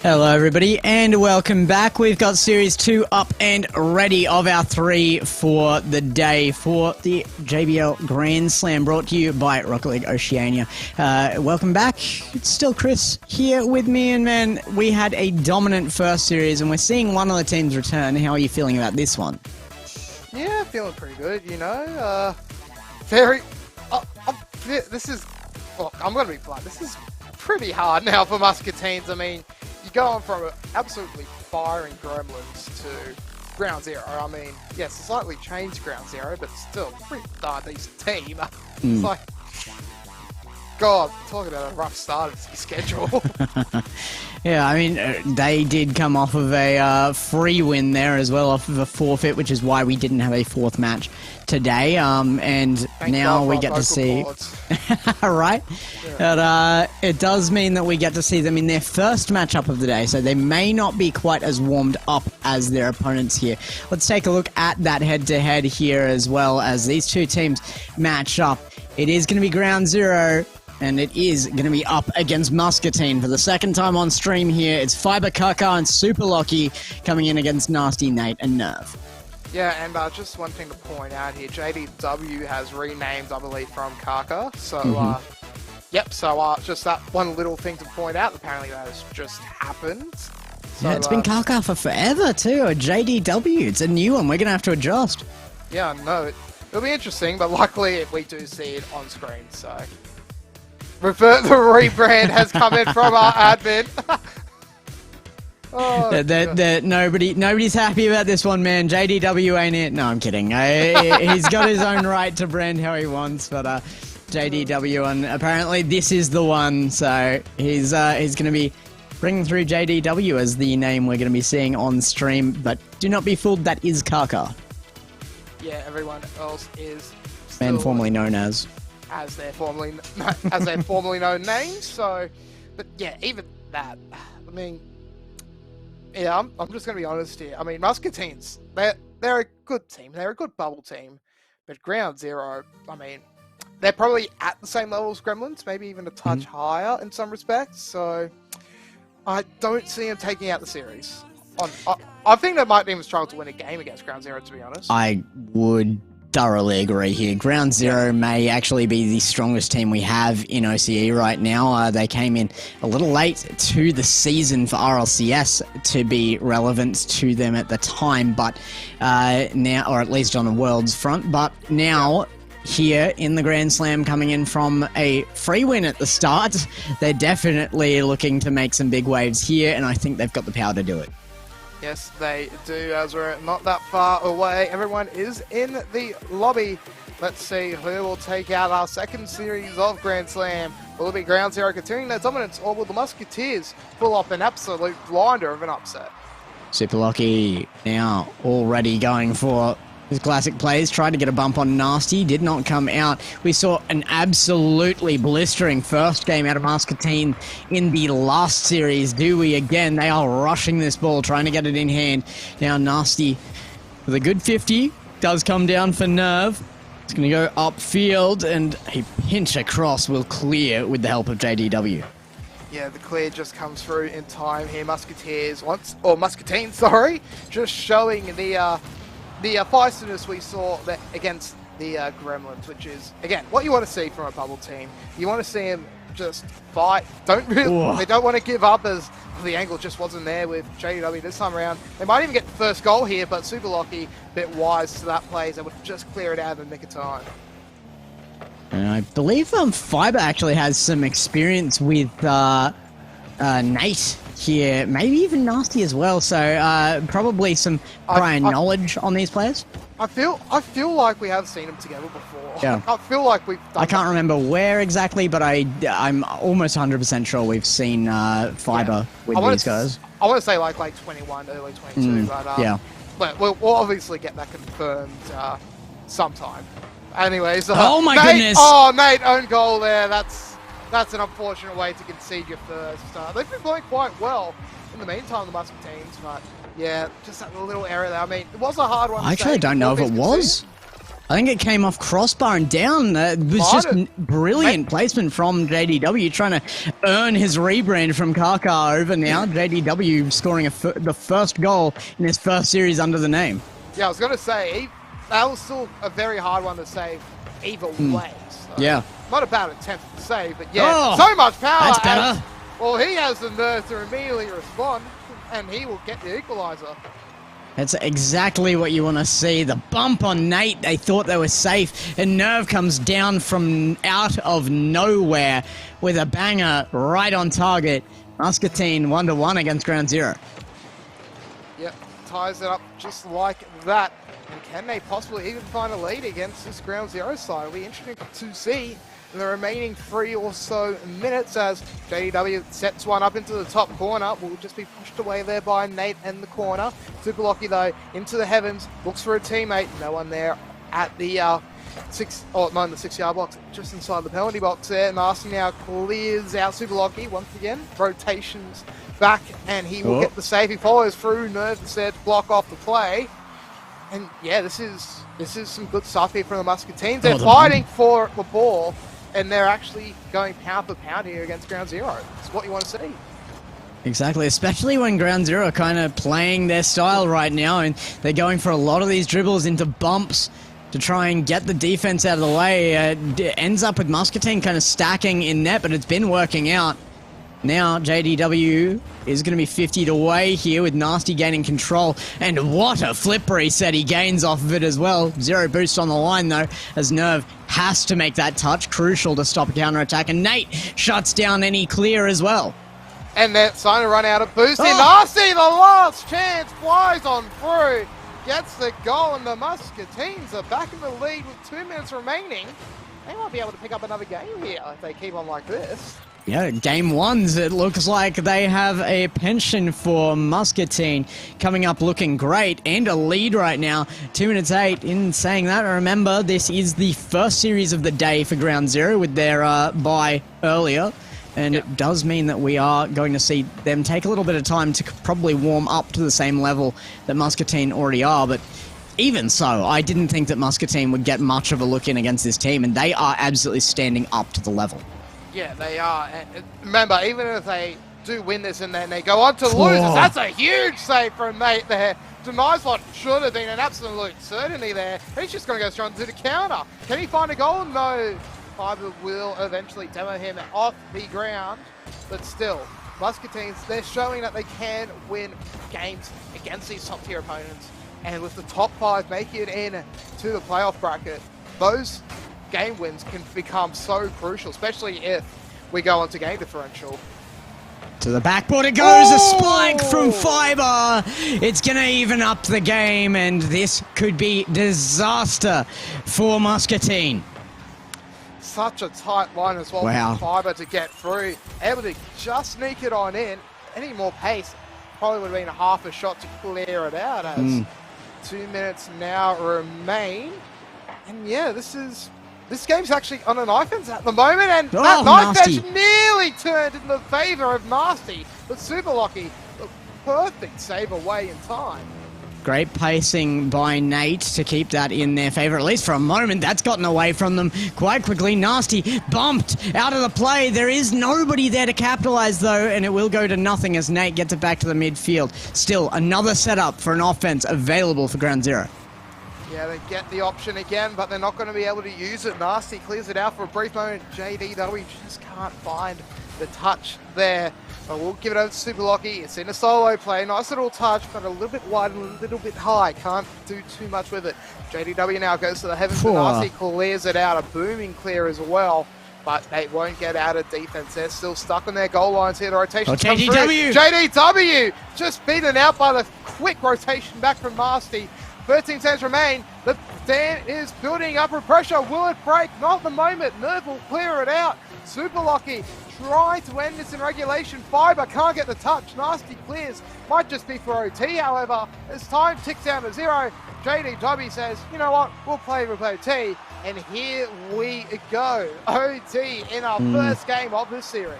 Hello everybody and welcome back. We've got Series 2 up and ready of our 3 for the day for the JBL Grand Slam brought to you by Rocket League Oceania. Welcome back. It's still Chris here with me, and man, we had a dominant first series and we're seeing one of the teams return. How are you feeling about this one? Yeah, feeling pretty good, you know. This is, look, I'm going to be blunt, this is pretty hard now for Muskateens. I mean, you're going from absolutely firing Gremlins to Ground Zero. I mean, yes, slightly changed Ground Zero, but still a pretty darn decent team. It's like, God, talk about a rough start of the schedule. Yeah, I mean, they did come off of a free win there as well, off of a forfeit, which is why we didn't have a fourth match today. And Thank now God we for get to see, cords. right? Yeah. But it does mean that we get to see them in their first matchup of the day, so they may not be quite as warmed up as their opponents here. Let's take a look at that head-to-head here as well as these two teams match up. It is going to be Ground Zero, and it is going to be up against Muskateen for the second time on stream here. It's Fiber, Kaka, and Super Lucky coming in against Nasty, Nate, and Nerve. Yeah, and just one thing to point out here, JDW has renamed, I believe, from Kaka. So, yep, so just that one little thing to point out. Apparently that has just happened. So, Yeah, it's been Kaka for forever too, a JDW. It's a new one. We're going to have to adjust. Yeah, no, it'll be interesting, but luckily we do see it on screen, so... the rebrand has come in from our admin. Nobody's happy about this one, man. JDW ain't it. No, I'm kidding. He's got his own right to brand how he wants, but JDW, and apparently this is the one. So he's going to be bringing through JDW as the name we're going to be seeing on stream. But do not be fooled, that is Kaka. Yeah, everyone else is Man still formerly known as their formerly known names. So, but yeah, even that. I mean, yeah, I'm just gonna be honest here. I mean, Muskateens, they're a good team. They're a good bubble team, but Ground Zero, I mean, they're probably at the same level as Gremlins, maybe even a touch higher in some respects. So, I don't see them taking out the series. I think they might even struggle to win a game against Ground Zero, to be honest. I would thoroughly agree here. Ground Zero may actually be the strongest team we have in OCE right now. They came in a little late to the season for RLCS to be relevant to them at the time, but now, or at least on the Worlds front, but now here in the Grand Slam coming in from a free win at the start, they're definitely looking to make some big waves here, and I think they've got the power to do it. Yes, they do, as we're not that far away. Everyone is in the lobby. Let's see who will take out our second series of Grand Slam. Will it be Ground Zero continuing their dominance, or will the Musketeers pull off an absolute blinder of an upset? Super Lucky now already going for his classic plays, tried to get a bump on Nasty, did not come out. We saw an absolutely blistering first game out of Muskateen in the last series. Do we again? They are rushing this ball, trying to get it in hand. Now Nasty with a good 50, does come down for Nerve. It's going to go upfield, and a pinch across will clear with the help of JDW. Yeah, the clear just comes through in time here. Muskateen, sorry, just showing the feistiness we saw against the Gremlins, which is, again, what you want to see from a bubble team. You want to see them just fight. They don't want to give up, as the angle just wasn't there with JW this time around. They might even get the first goal here, but Super Lucky, a bit wise to that play, so would just clear it out in the nick of time. And I believe Fiber actually has some experience with Nate here, maybe even Nasty as well, so probably some prior knowledge on these players. I feel like we have seen them together before. Yeah. I feel like we've done I can't remember where exactly, but I'm almost 100% sure we've seen Fiber with these guys. I want to say like late 21, early 22, but we'll obviously get that confirmed sometime. Anyways, goodness! Oh, Nate, own goal there. That's an unfortunate way to concede your first. They've been playing quite well in the meantime, the Musketeens, but yeah, just that little error there. I mean, it was a hard one. I actually don't know if it was. I think it came off crossbar and down. It was just brilliant placement from JDW, trying to earn his rebrand from Kaka over now. JDW scoring the first goal in his first series under the name. Yeah, I was going to say, that was still a very hard one to save either way. So yeah. Not a bad attempt to save, but yeah, so much power. That's better. Well, he has the nerve to immediately respond, and he will get the equalizer. That's exactly what you want to see. The bump on Nate, they thought they were safe, and Nerve comes down from out of nowhere with a banger right on target. Muskateen 1-1 against Ground Zero. Yep, ties it up just like that. And can they possibly even find a lead against this Ground Zero side? It'll be interesting to see in the remaining 3 or so minutes as JDW sets one up into the top corner. Will just be pushed away there by Nate in the corner. Super Lucky though, into the heavens, looks for a teammate. No one there at the the 6-yard box, just inside the penalty box there. Nasty now clears out Super Lucky once again. Rotations back, and he will get the save. He follows through. Nerve said to block off the play. And yeah, this is some good stuff here from the Muskateens. They're fighting for the ball, and they're actually going pound for pound here against Ground Zero. It's what you want to see. Exactly, especially when Ground Zero are kind of playing their style right now, and they're going for a lot of these dribbles into bumps to try and get the defense out of the way. It ends up with Muskateen kind of stacking in net, but it's been working out. Now JDW is going to be 50'd away here with Nasty gaining control, and what a flip reset he gains off of it as well. Zero boost on the line though, as Nerve has to make that touch, crucial to stop a counter-attack, and Nate shuts down any clear as well. And they're starting to run out of boost. Nasty, the last chance, flies on through, gets the goal, and the Muskateens are back in the lead with 2 minutes remaining. They might be able to pick up another game here if they keep on like this. Yeah, game ones, it looks like they have a pension for Muskateen coming up looking great, and a lead right now, 2 minutes 8. In saying that, remember, this is the first series of the day for Ground Zero with their bye earlier, and it does mean that we are going to see them take a little bit of time to probably warm up to the same level that Muskateen already are, but even so, I didn't think that Muskateen would get much of a look in against this team, and they are absolutely standing up to the level. Yeah, they are. And remember, even if they do win this and then they go on to lose it, that's a huge save from Nate there. Denies what should have been an absolute certainty there. He's just going to go straight into the counter. Can he find a goal? No. Fiber will eventually demo him off the ground. But still, Muskateens, they're showing that they can win games against these top-tier opponents. And with the top 5 making it in to the playoff bracket, those game wins can become so crucial, especially if we go on to game differential. To the backboard it goes, a spike from Fiber. It's going to even up the game, and this could be disaster for Muskateen. Such a tight line as well for Fiber to get through. Able to just sneak it on in. Any more pace probably would have been half a shot to clear it out as 2 minutes now remain. And yeah, this game's actually on a knife edge at the moment, and that knife edge nearly turned in the favour of Nasty, but Super Lucky, the perfect save away in time. Great pacing by Nate to keep that in their favour, at least for a moment. That's gotten away from them quite quickly. Nasty bumped out of the play. There is nobody there to capitalise though, and it will go to nothing as Nate gets it back to the midfield. Still, another setup for an offence available for Ground Zero. Yeah, they get the option again, but they're not going to be able to use it. Nasty clears it out for a brief moment. JDW just can't find the touch there. But we'll give it over to Super Lucky. It's in a solo play. Nice little touch, but a little bit wide and a little bit high. Can't do too much with it. JDW now goes to the heavens. Nasty clears it out. A booming clear as well. But they won't get out of defense. They're still stuck on their goal lines here. The rotation comes through. JDW just beaten out by the quick rotation back from Nasty. 13 seconds remain. The stand is building upward pressure. Will it break? Not at the moment. Nerve will clear it out. Super Lucky trying to end this in regulation. Fiber can't get the touch. Nasty clears. Might just be for OT, however. As time ticks down to 0, JDW says, you know what? We'll play with OT. And here we go. OT in our first game of this series.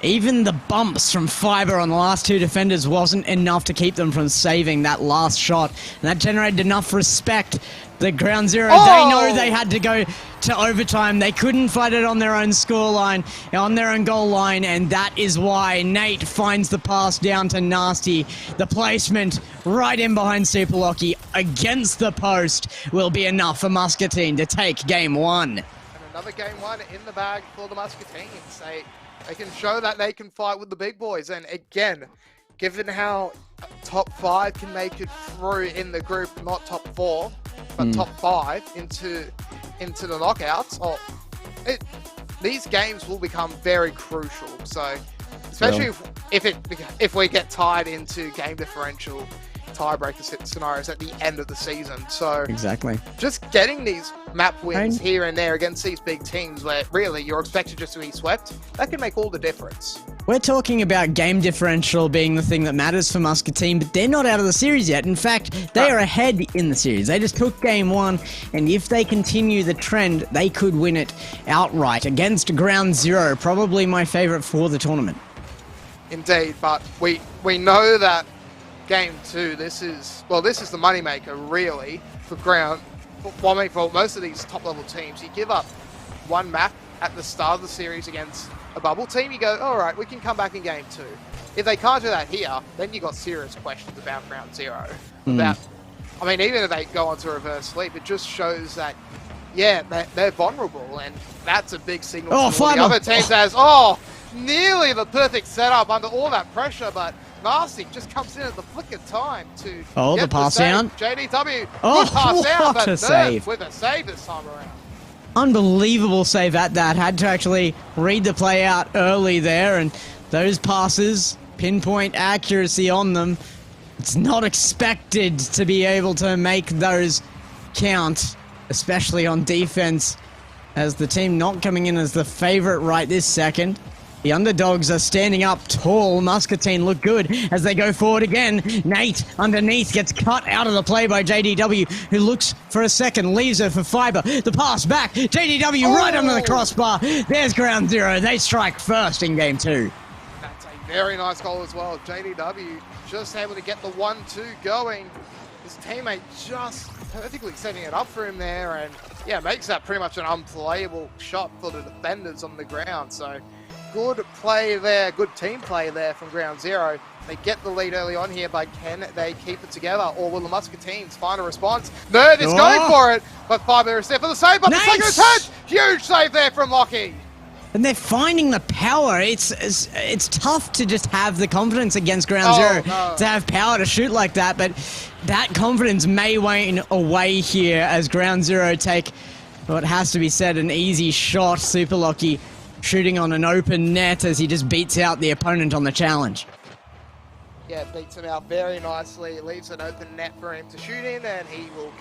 Even the bumps from Fiber on the last 2 defenders wasn't enough to keep them from saving that last shot. And that generated enough respect The Ground Zero, Oh! they know they had to go to overtime. They couldn't fight it on their own scoreline, on their own goal line, and that is why Nate finds the pass down to Nasty. The placement right in behind Super Lucky against the post will be enough for Muskateen to take game one. And another game one in the bag for the Muskateens. They can show that they can fight with the big boys, and again, given how top 5 can make it through in the group, not top 4, but top 5 into the knockouts, these games will become very crucial. So, especially if we get tied into game differential tiebreaker scenarios at the end of the season. So exactly, just getting these map wins here and there against these big teams where really you're expected just to be swept, that can make all the difference. We're talking about game differential being the thing that matters for Muskateen, but they're not out of the series yet. In fact, they are ahead in the series. They just took game one, and if they continue the trend, they could win it outright against Ground Zero, probably my favorite for the tournament. Indeed, but we know that game 2, this is the moneymaker really for Ground. Well, I mean, for most of these top-level teams, you give up one map at the start of the series against a bubble team, you go, all right, we can come back in game 2. If they can't do that here, then you got serious questions about Ground Zero. About, I mean, even if they go on to reverse sweep, it just shows that, yeah, they're vulnerable, and that's a big signal to all the other teams as, nearly the perfect setup under all that pressure, but Nasty just comes in at the flick of time to get the pass down. JDW, good pass down, but Nerf with a save this time around. Unbelievable save at that. Had to actually read the play out early there, and those passes, pinpoint accuracy on them. It's not expected to be able to make those count, especially on defense, as the team not coming in as the favorite right this second. The underdogs are standing up tall. Muskateen look good as they go forward again. Nate underneath gets cut out of the play by JDW, who looks for a second, leaves her for Fiber. The pass back. JDW right under the crossbar. There's Ground Zero. They strike first in game 2. That's a very nice goal as well. JDW just able to get the 1-2 going. His teammate just perfectly setting it up for him there, and yeah, makes that pretty much an unplayable shot for the defenders on the ground. So good play there, good team play there from Ground Zero. They get the lead early on here, but can they keep it together, or will the Muscateens find a response? Nerd is going for it, but Fiber is there for the save, but the second attempt! Huge save there from Lockie! And they're finding the power. It's tough to just have the confidence against Ground Zero to have power to shoot like that, but that confidence may wane away here as Ground Zero take what has to be said an easy shot. Super Lucky shooting on an open net as he just beats out the opponent on the challenge. Yeah, beats him out very nicely, leaves an open net for him to shoot in, and he will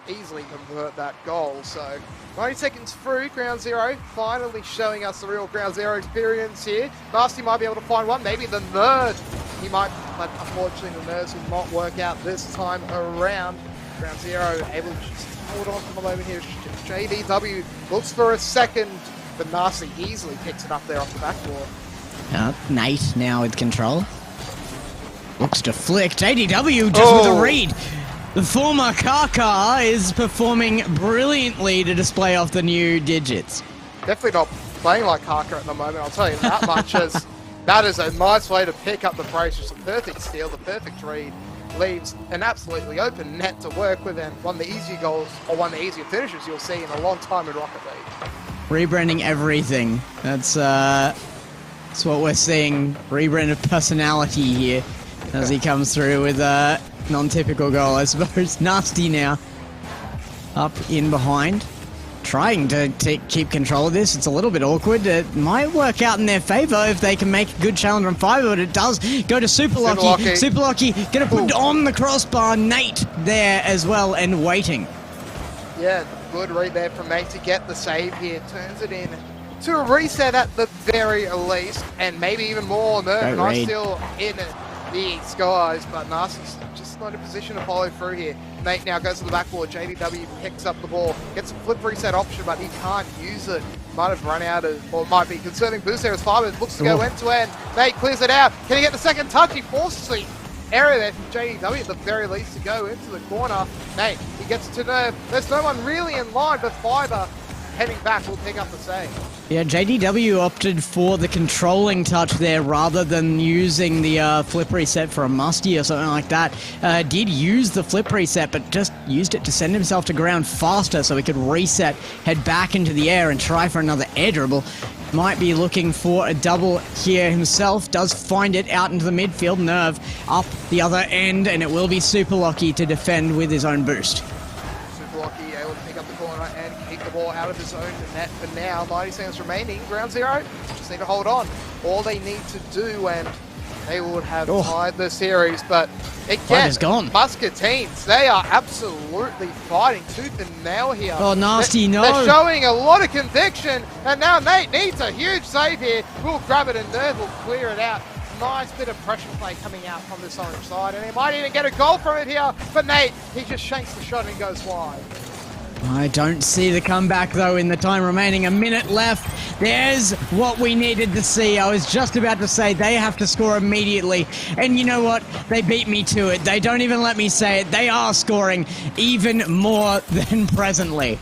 easily convert that goal. So 90 seconds through, Ground Zero finally showing us the real Ground Zero experience here. Nasty might be able to find one, maybe the Nerd. He might, but unfortunately the Nerds will not work out this time around. Ground Zero able to just hold on for the moment here. JDW looks for a second, but Nasty easily picks it up there off the backboard. Nate now with control. Looks to flick. JDW just with a read. The former Kaka is performing brilliantly to display off the new digits. Definitely not playing like Kaka at the moment, I'll tell you that much, as that is a nice way to pick up the brace. Just a perfect steal, the perfect read. Leaves an absolutely open net to work with, and one of the easier goals, or one of the easier finishes you'll see in a long time in Rocket League. Rebranding everything. That's what we're seeing. Rebrand of personality here as he comes through with a non-typical goal, I suppose. Nasty now up in behind, trying to keep control of this. It's a little bit awkward. It might work out in their favor if they can make a good challenge on Fiber, but it does go to Super Lucky. Super Lucky gonna put on the crossbar. Nate there as well and waiting. Yeah, good read there from Nate to get the save here. Turns it in to a reset at the very least, and maybe even more. Nice still in the skies, but Nasty's just not in a position to follow through here. Nate now goes to the backboard. JDW picks up the ball, gets a flip reset option, but he can't use it. Might have run out of, or might be conserving boost there as Fiber looks to go end to end. Nate clears it out. Can he get the second touch? He forces it. area there from JDW at the very least to go into the corner. Nate, he gets to nerve. There's no one really in line, but Fiber heading back will pick up the save. Yeah, JDW opted for the controlling touch there rather than using the flip reset for a musty or something like that. Did use the flip reset, but just used it to send himself to ground faster so he could reset, head back into the air and try for another air dribble. Might be looking for a double here himself. Does find it out into the midfield. Nerve up the other end, and it will be Super Lucky to defend with his own boost. Super Lucky able to pick up the corner and keep the ball out of his own net for now. 90 seconds remaining. Ground zero. Just need to hold on. All they need to do, and they would have tied the series, but again, Muskateens, they are absolutely fighting tooth and nail here. Oh, nasty, no. They're showing a lot of conviction, and now Nate needs a huge save here. We'll grab it and Nerve will clear it out. Nice bit of pressure play coming out from this orange side, and he might even get a goal from it here, but Nate, he just shanks the shot and goes wide. I don't see the comeback, though, in the time remaining. A minute left. There's what we needed to see. I was just about to say they have to score immediately. And you know what? They beat me to it. They don't even let me say it. They are scoring even more than presently.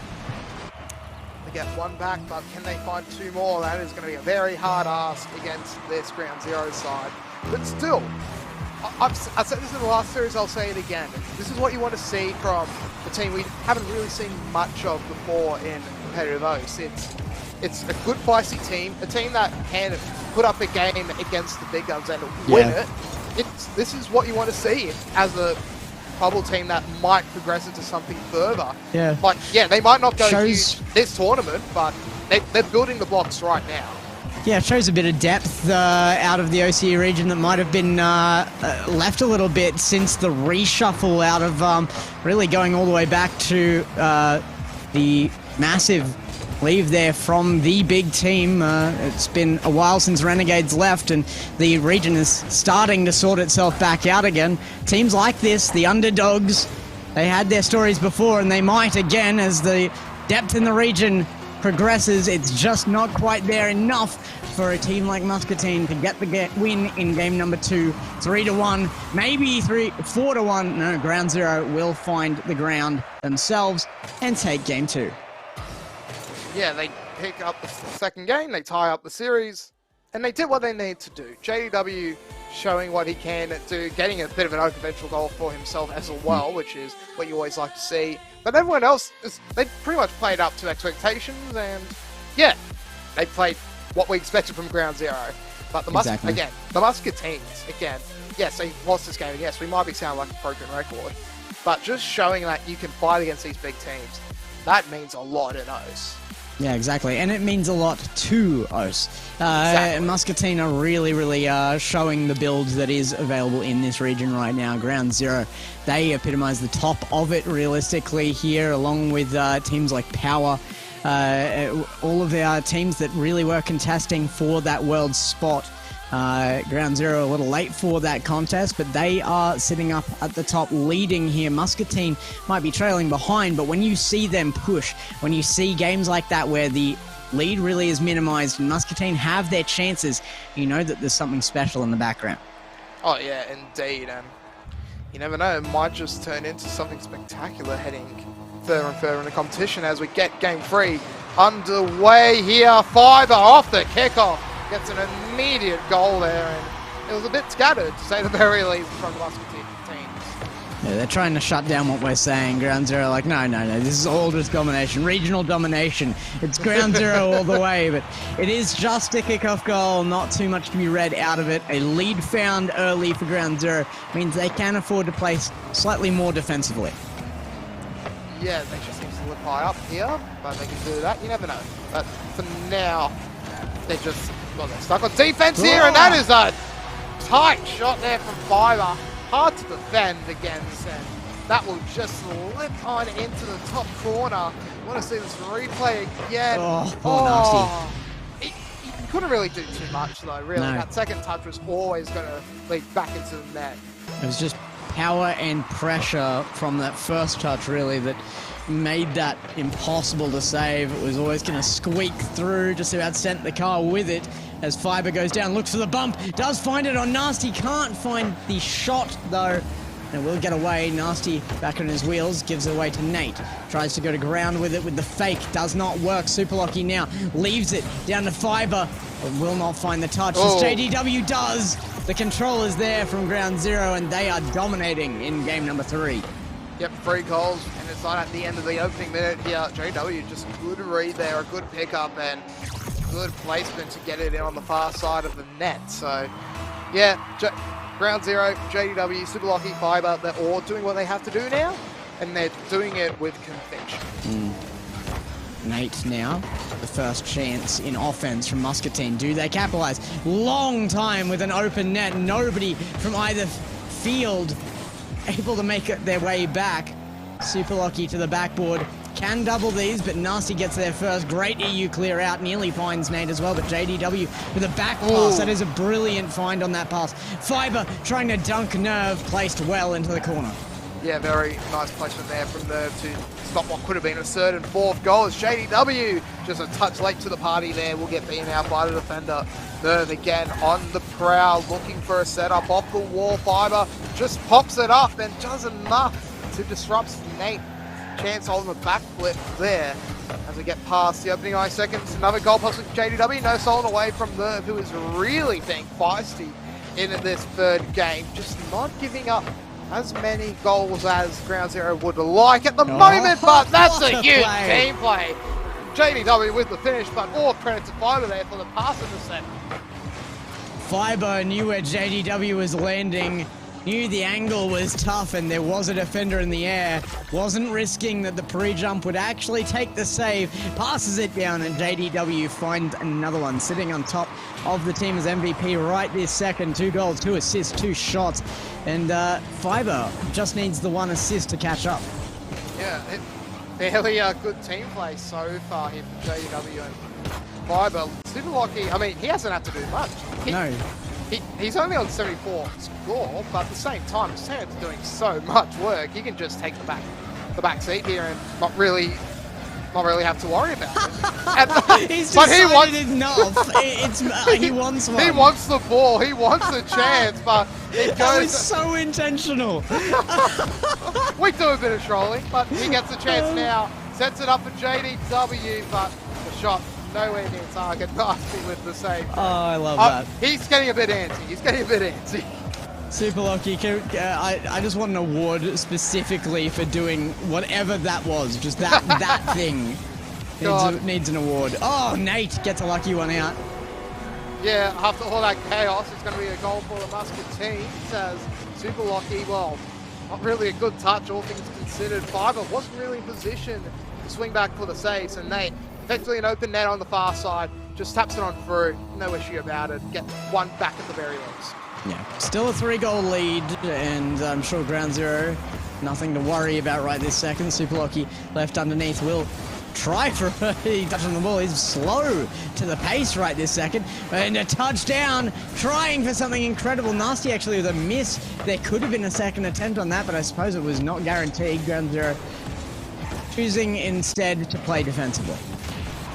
They get one back, but can they find two more? That is going to be a very hard ask against this ground zero side. But still, I've said this in the last series, I'll say it again. This is what you want to see from the team we haven't really seen much of before in competitive O's. It's a good feisty team, a team that can put up a game against the big guns and win it. This is what you want to see as a bubble team that might progress into something further. Yeah. Like, yeah, they might not go huge this tournament, but they're building the blocks right now. Yeah, it shows a bit of depth out of the Oceania region that might have been left a little bit since the reshuffle out of really going all the way back to the massive leave there from the big team. It's been a while since Renegades left, and the region is starting to sort itself back out again. Teams like this, the underdogs, they had their stories before, and they might again as the depth in the region progresses. It's just not quite there enough for a team like Muskateen to get the win in game number 2. 3-1, maybe 4-1. No, ground zero will find the ground themselves and take game 2. Yeah, they pick up the second game, they tie up the series, and they did what they need to do. JDW showing what he can do, getting a bit of an unconventional goal for himself as well, which is what you always like to see. But everyone else, they pretty much played up to expectations, and yeah, they played what we expected from ground zero. But the Muskateens, again, yes, they lost this game, yes, we might be sounding like a broken record, but just showing that you can fight against these big teams, that means a lot in O's. Yeah, exactly, and it means a lot to O's. Muskateen are really showing the build that is available in this region right now. Ground zero, they epitomise the top of it realistically here, along with teams like Power. All of our teams that really were contesting for that world spot. Ground zero a little late for that contest, but they are sitting up at the top leading here. Muskateen might be trailing behind, but when you see them push, when you see games like that where the lead really is minimized and Muskateen have their chances, you know that there's something special in the background. Oh yeah, indeed, and you never know, it might just turn into something spectacular heading further and further in the competition as we get game 3 underway here. Fiber off the kickoff gets an immediate goal there, and it was a bit scattered, to say the very least, from the Muskateen teams. Yeah, they're trying to shut down what we're saying. Ground zero, like, no, this is all just domination, regional domination. It's ground zero all the way, but it is just a kickoff goal, not too much to be read out of it. A lead found early for ground zero means they can afford to play slightly more defensively. Yeah, they just seem to live high up here, but they can do that, you never know. But for now, they're just, well, they're stuck on defense here, and that is a tight shot there from Fiber. Hard to defend against, and that will just slip on into the top corner. I want to see this replay again. Nasty. He couldn't really do too much, though, really. No. That second touch was always going to lead back into the net. It was just power and pressure from that first touch, really, that made that impossible to save. It was always going to squeak through, just about sent the car with it. as Fiber goes down, looks for the bump, does find it on Nasty, can't find the shot though. And will get away. Nasty back on his wheels, gives it away to Nate. Tries to go to ground with it with the fake, does not work. Super Lucky now leaves it down to Fiber, but will not find the touch. As JDW does, the control is there from ground zero, and they are dominating in game number 3. Yep, 3 goals, and it's not at the end of the opening minute here. JW just a good read there, a good pickup, and good placement to get it in on the far side of the net. So, yeah, ground zero, JDW, Super Lucky, Fiber, they're all doing what they have to do now, and they're doing it with conviction. Nate now, the first chance in offense from Muskateen. Do they capitalize? Long time with an open net. Nobody from either field able to make it their way back. Super Lucky to the backboard. Can double these, but Nasty gets there first. Great EU clear out. Nearly finds Nate as well, but JDW with a back pass. That is a brilliant find on that pass. Fiber trying to dunk Nerve, placed well into the corner. Yeah, very nice placement there from Nerve to stop what could have been a third and fourth goal. As JDW just a touch late to the party there. Will get beaten out by the defender. Nerve again on the prowl, looking for a setup off the wall. Fiber just pops it up and does enough to disrupt Nate. Chance on the back flip there as we get past the opening 9 seconds. Another goal pass with JDW. No stolen away from Nerve, who is really being feisty in this third game. Just not giving up as many goals as ground zero would like at the moment, but that's a huge team play. JDW with the finish, but all credit to Fiber there for the pass in the set. Fiber knew where JDW was landing, knew the angle was tough, and there was a defender in the air. Wasn't risking that the pre-jump would actually take the save. Passes it down, and JDW finds another one, sitting on top of the team as MVP right this second. 2 goals, 2 assists, 2 shots, and Fiber just needs the 1 assist to catch up. Yeah, fairly good team play so far here from JDW and Fiber. Super Lucky, I mean, he hasn't had to do much. No. He's only on 74 score, but at the same time, Sam's doing so much work. He can just take the back seat here and not really have to worry about it. He's decided enough. He wants one. He wants the ball. He wants the chance, but it goes. That was so intentional. We do a bit of trolling, but he gets the chance now. Sets it up for JDW, but the shot nowhere near target. Nasty with the save. Oh, I love that. He's getting a bit antsy. Super Lucky. I just want an award specifically for doing whatever that was. Just that thing needs an award. Oh, Nate gets a lucky one out. Yeah, after all that chaos, it's going to be a goal for the Muskateen. Says Super Lucky, well, not really a good touch, all things considered. Fiber wasn't really in position to swing back for the saves, and Nate, effectively an open net on the far side, just taps it on through, no issue about it, get one back at the very least. Yeah, still a 3-goal lead, and I'm sure ground zero, nothing to worry about right this second. Super Lucky left underneath will try for he touching the ball. He's slow to the pace right this second, and a touchdown, trying for something incredible. Nasty actually with a miss. There could have been a second attempt on that, but I suppose it was not guaranteed. Ground zero choosing instead to play defensively.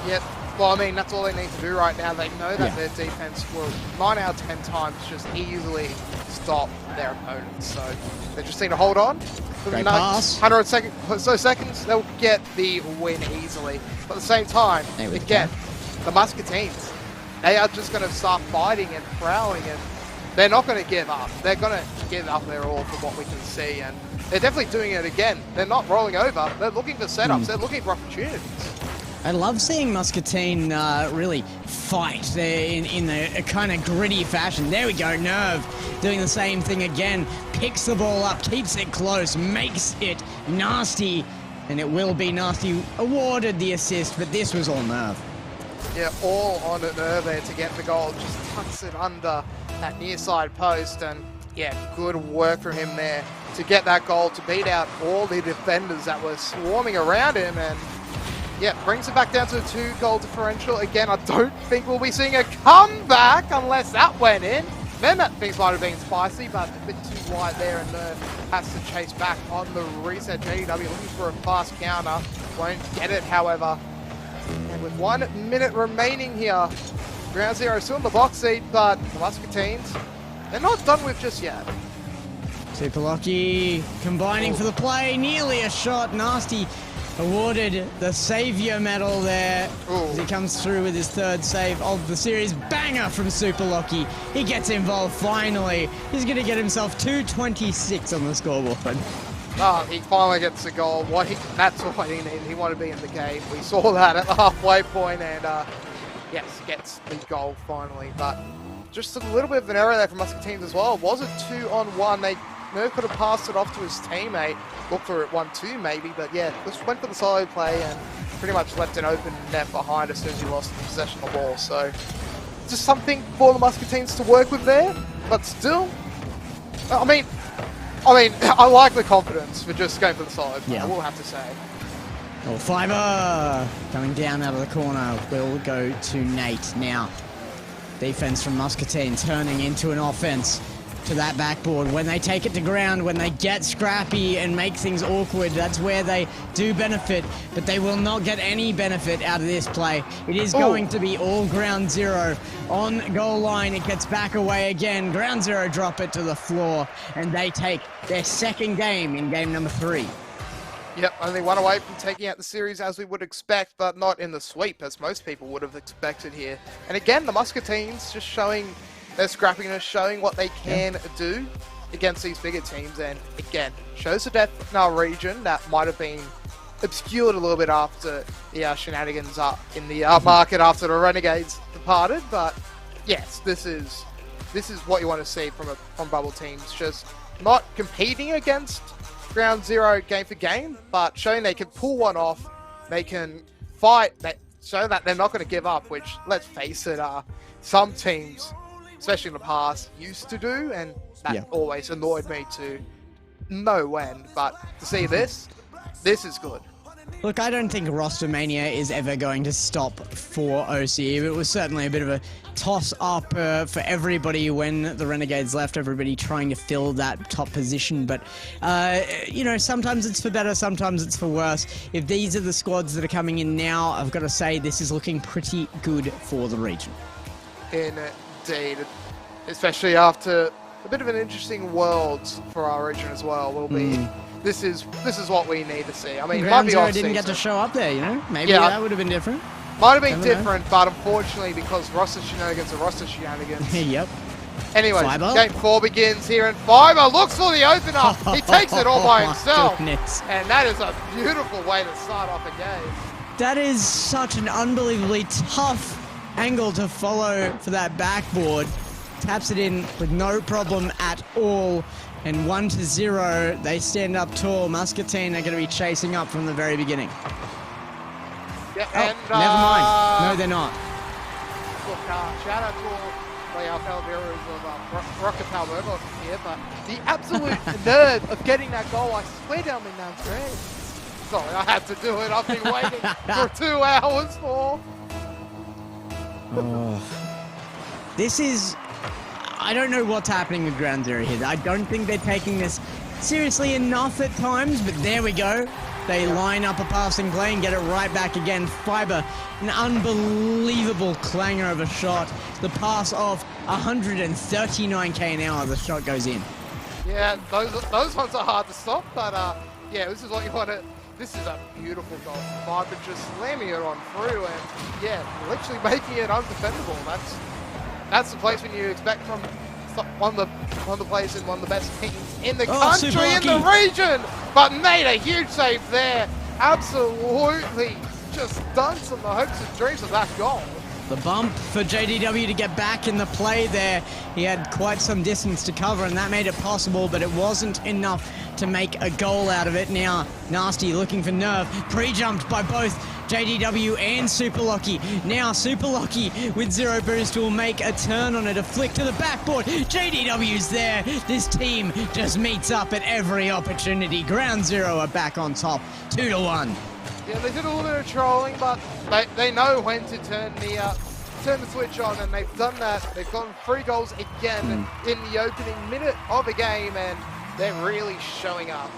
Yep. Well, I mean, that's all they need to do right now. They know that their defense will 9 out of 10 times just easily stop their opponents. So they just need to hold on. For the next 100 seconds, they'll get the win easily. But at the same time, again, the Muscateens, they are just going to start fighting and prowling, and they're not going to give up. They're going to give up their all from what we can see, and they're definitely doing it again. They're not rolling over. They're looking for setups. They're looking for opportunities. I love seeing Muskateen really fight in a kind of gritty fashion. There we go, Nerve doing the same thing again. Picks the ball up, keeps it close, makes it Nasty, and it will be Nasty awarded the assist, but this was all Nerve. Yeah, all on Nerve there to get the goal. Just tucks it under that near side post, and yeah, good work from him there to get that goal, to beat out all the defenders that were swarming around him, and yeah, brings it back down to a 2-goal differential. Again, I don't think we'll be seeing a comeback unless that went in. Then that things might have been spicy, but a bit too wide there, and Nerve has to chase back on the reset. JDW looking for a fast counter. Won't get it, however. And with 1 minute remaining here, Ground Zero still in the box seat, but the Muskateens, they're not done with just yet. Super Lucky combining for the play, nearly a shot. Nasty awarded the Savior medal there as he comes through with his third save of the series. Banger from Super Lucky. He gets involved finally. He's going to get himself 226 on the scoreboard. He finally gets the goal. That's what he needed. He wanted to be in the game. We saw that at the halfway point, and yes, gets the goal finally. But just a little bit of an error there from Muskateens as well. Was it 2-on-1? Nerve could have passed it off to his teammate. Looked for it 1-2 maybe, but yeah, just went for the solo play and pretty much left an open net behind as soon as he lost the possession of the ball. So just something for the Muskateens to work with there, but still, I mean, I like the confidence for just going for the solo play, I will have to say. Oh, Fiber coming down out of the corner will go to Nate now. Defense from Muskateen turning into an offense to that backboard. When they take it to ground, when they get scrappy and make things awkward, that's where they do benefit, but they will not get any benefit out of this play. It is going to be all Ground Zero on goal line. It gets back away again. Ground Zero drop it to the floor, and they take their second game in game number 3. Yep, only one away from taking out the series as we would expect, but not in the sweep as most people would have expected here. And again, the Muskateens just showing their scrappiness, showing what they can do against these bigger teams, and again, shows the depth in our region that might have been obscured a little bit after the shenanigans in the market after the Renegades departed. But yes, this is what you want to see from bubble teams, just not competing against Ground Zero game for game, but showing they can pull one off, they can fight, show that they're not going to give up, which, let's face it, some teams, especially in the past, used to do, and that always annoyed me to no end. But to see this is good. Look, I don't think roster mania is ever going to stop for OCE. It was certainly a bit of a toss-up for everybody when the Renegades left, everybody trying to fill that top position. But, you know, sometimes it's for better, sometimes it's for worse. If these are the squads that are coming in now, I've got to say this is looking pretty good for the region. Indeed, especially after a bit of an interesting Worlds for our region as well. Will be this is what we need to see. I mean, Ground might be Zero off didn't get to show up there, you know. Maybe that would have been different. Might have been different, but unfortunately, because roster shenanigans are roster shenanigans. Yep. Anyway, game 4 begins here, and Fiber looks for the opener. He takes it all by himself, and that is a beautiful way to start off a game. That is such an unbelievably tough angle to follow for that backboard. Taps it in with no problem at all. And 1-0, they stand up tall. Muskateen are going to be chasing up from the very beginning. Yeah, and, never mind. No, they're not. Look, shout out to all our fellow heroes of Rocket Palmerbo here, but the absolute nerve of getting that goal, I swear down my nan's grave. Sorry, I had to do it. I've been waiting for 2 hours for. This is... I don't know what's happening with Ground Zero here. I don't think they're taking this seriously enough at times, but there we go. They line up a passing play and get it right back again. Fiber, an unbelievable clanger of a shot. The pass off 139k an hour. The shot goes in. Yeah, those ones are hard to stop, but yeah, this is what you want to... This is a beautiful goal. Fiber just slamming it on through and, yeah, literally making it undefendable. That's the place when you expect from one of the players in one of the best teams in the country, in the region, but made a huge save there. Absolutely just dunked on the hopes and dreams of that goal. The bump for JDW to get back in the play there. He had quite some distance to cover, and that made it possible, but it wasn't enough to make a goal out of it. Now, Nasty looking for nerve. Pre-jumped by both JDW and Super Lucky. Now, Super Lucky with 0 boost will make a turn on it, a flick to the backboard. JDW's there. This team just meets up at every opportunity. Ground Zero are back on top, 2-1. Yeah, they did a little bit of trolling, but they know when to turn the switch on, and they've done that. They've gotten 3 goals again in the opening minute of a game, and they're really showing up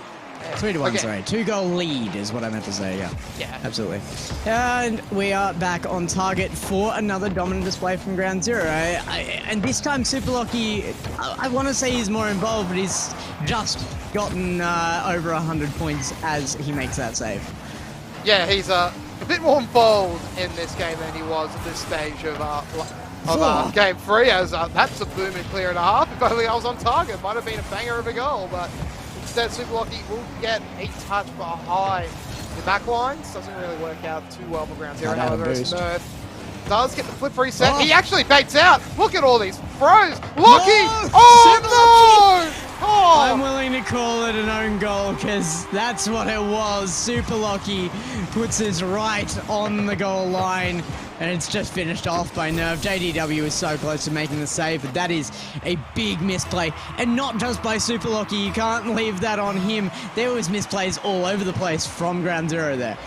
3-1, Okay. sorry. 2-goal lead is what I meant to say, yeah. Yeah. Absolutely. And we are back on target for another dominant display from Ground Zero. And this time Super Lucky, I want to say he's more involved, but he's just gotten over 100 points as he makes that save. Yeah, he's a bit more involved in this game than he was at this stage of game 3, as that's a boom and clear and a half. If only I was on target, might have been a banger of a goal, but instead Super Lucky will get a touch behind the back lines. Doesn't really work out too well for Ground Zero, however, as Nerf does get the flip reset. Oh. He actually baits out. Look at all these throws. Lucky! No! Oh no! Oh! I'm willing to call it an own goal because that's what it was. Super Lucky puts his right on the goal line and it's just finished off by Nerve. JDW is so close to making the save, but that is a big misplay. And not just by Super Lucky, you can't leave that on him. There was misplays all over the place from Ground Zero there.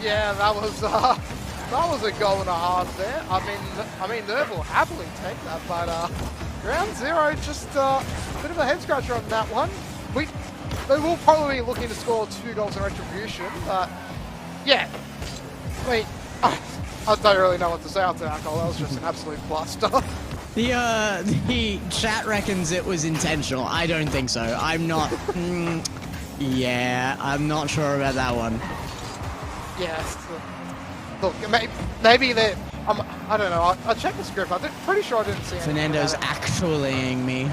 Yeah, that was a goal and a half there. I mean, Nerve will happily take that, but Ground Zero just a bit of a head scratcher on that one. They will probably be looking to score 2 goals in retribution, but yeah, I mean, I don't really know what to say after that goal. That was just an absolute cluster. The chat reckons it was intentional. I don't think so. I'm not. Yeah, I'm not sure about that one. Yes. Look, maybe they. I don't know. I checked the script. I'm pretty sure I didn't see anything. Fernando's actuallying me.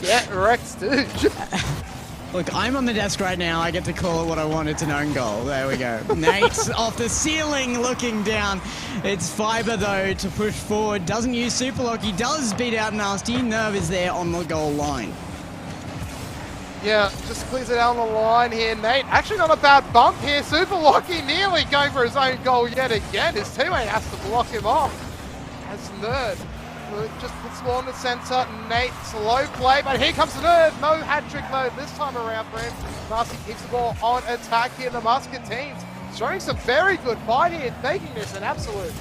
Yeah, Rex, dude. Look, I'm on the desk right now. I get to call it what I want. It's an own goal. There we go. Nate's off the ceiling looking down. It's Fiber, though, to push forward. Doesn't use Super Lucky. Does beat out Nasty. Nerve is there on the goal line. Yeah, just clears it out on the line here, Nate. Actually not a bad bump here. Super Lucky nearly going for his own goal yet again. His teammate has to block him off. As Nerve just puts the ball in the centre. Nate, slow play, but here comes the Nerve. No hat-trick mode this time around for him. Nasty keeps the ball on attack here. The Muskateens showing some very good fight here, making this an absolute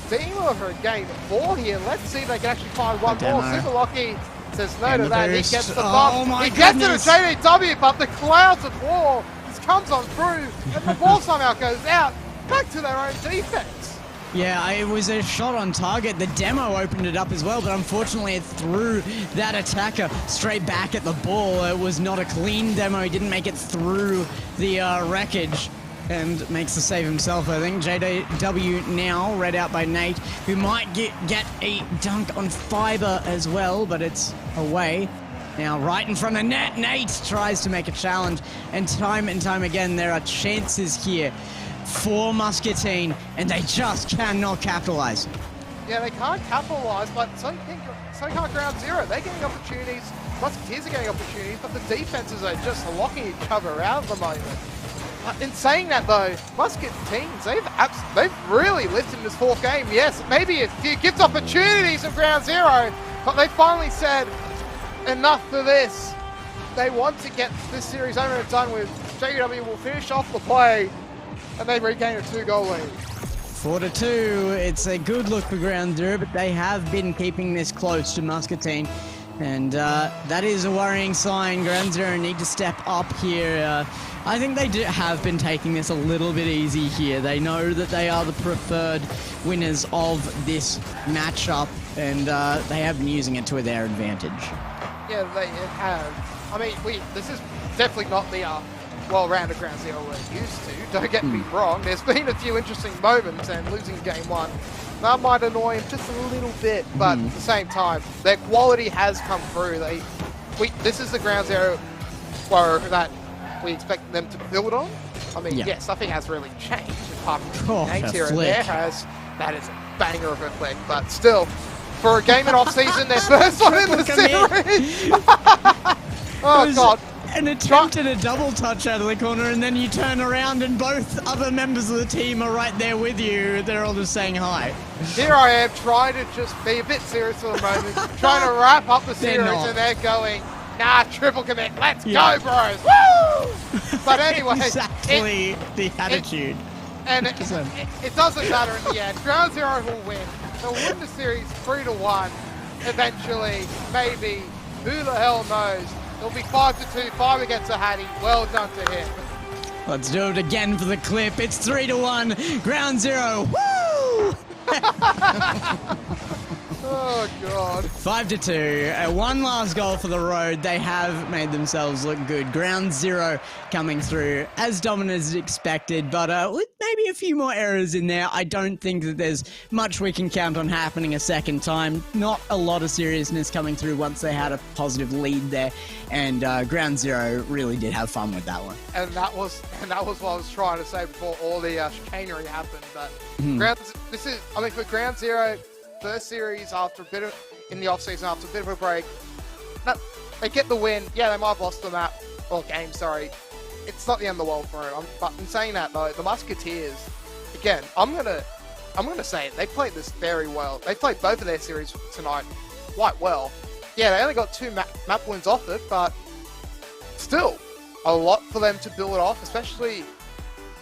steamer for game 4 here. Let's see if they can actually find one more. Super Lucky says no to that. He gets the bump. He gets it to JDW, but the clouds of war just comes on through, and the ball somehow goes out back to their own defense. Yeah, it was a shot on target. The demo opened it up as well, but unfortunately it threw that attacker straight back at the ball. It was not a clean demo. He didn't make it through the wreckage and makes the save himself, I think. JW now read out by Nate, who might get a dunk on Fiber as well, but it's away. Now right in front of net, Nate tries to make a challenge, and time again there are chances here for Muskateen, and they just cannot capitalize. Yeah, they can't capitalize, but so can't Ground Zero. They're getting opportunities, Musketeers are getting opportunities, but the defenses are just locking each other out at the moment. In saying that though, Musketeens, they've really lifted in this 4th game. Yes, maybe a few gift opportunities of Ground Zero, but they finally said, enough for this. They want to get this series over and done with. JW will finish off the play, and they regain a 2-goal lead. 4-2. It's a good look for Ground Zero, but they have been keeping this close to Muskateen. And that is a worrying sign. Ground Zero need to step up here. I think they have been taking this a little bit easy here. They know that they are the preferred winners of this matchup, and they have been using it to their advantage. Yeah, they have. I mean, this is definitely not the well-rounded Ground Zero we're used to. Don't get me wrong. There's been a few interesting moments, and losing game 1, that might annoy him just a little bit, but at the same time, their quality has come through. This is the Ground Zero that we expect them to build on. I mean, yes, nothing has really changed apart from Nate here and there has. That is a banger of a flick, but still, for a game and off season, their first one in the series. Oh God. An attempt at a double touch out of the corner, and then you turn around and both other members of the team are right there with you. They're all just saying hi. Here I am trying to just be a bit serious for the moment, trying to wrap up the series, and they're going, nah, triple commit, let's go, bros, woo! But anyway, exactly the attitude. It doesn't matter in the end. Ground Zero will win. They'll win the series 3-1 eventually, maybe Who the hell knows? It'll be 5-2, 5 against a Hattie. Well done to him. Let's do it again for the clip. It's 3-1. Ground zero. Woo! Oh, God. 5-2. One last goal for the road. They have made themselves look good. Ground zero coming through as dominant as expected, but with maybe a few more errors in there. I don't think that there's much we can count on happening a second time. Not a lot of seriousness coming through once they had a positive lead there, and Ground zero really did have fun with that one. And that was what I was trying to say before all the chicanery happened. But for Ground Zero, first series after a bit of in the off season after a bit of a break, they get the win. Yeah, they might have lost the map or game. Sorry, it's not the end of the world for them. But in saying that though, the Musketeers, again, I'm gonna say it. They played this very well. They played both of their series tonight quite well. Yeah, they only got 2 map wins off it, but still a lot for them to build off, especially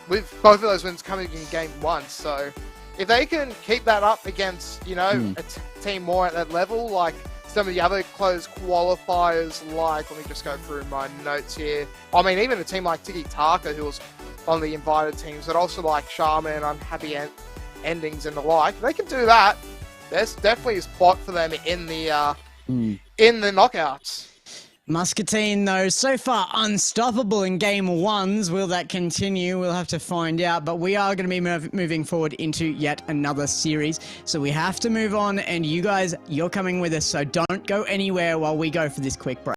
with both of those wins coming in game 1. So if they can keep that up against, a team more at that level, like some of the other close qualifiers, like, let me just go through my notes here. I mean, even a team like Tiki Taka, who was on the invited teams, but also like Shaman, Unhappy Endings and the like, they can do that. There's definitely a spot for them in the knockouts. Muskateen, though, so far unstoppable in game 1s. Will that continue? We'll have to find out. But we are going to be moving forward into yet another series. So we have to move on. And you guys, you're coming with us. So don't go anywhere while we go for this quick break.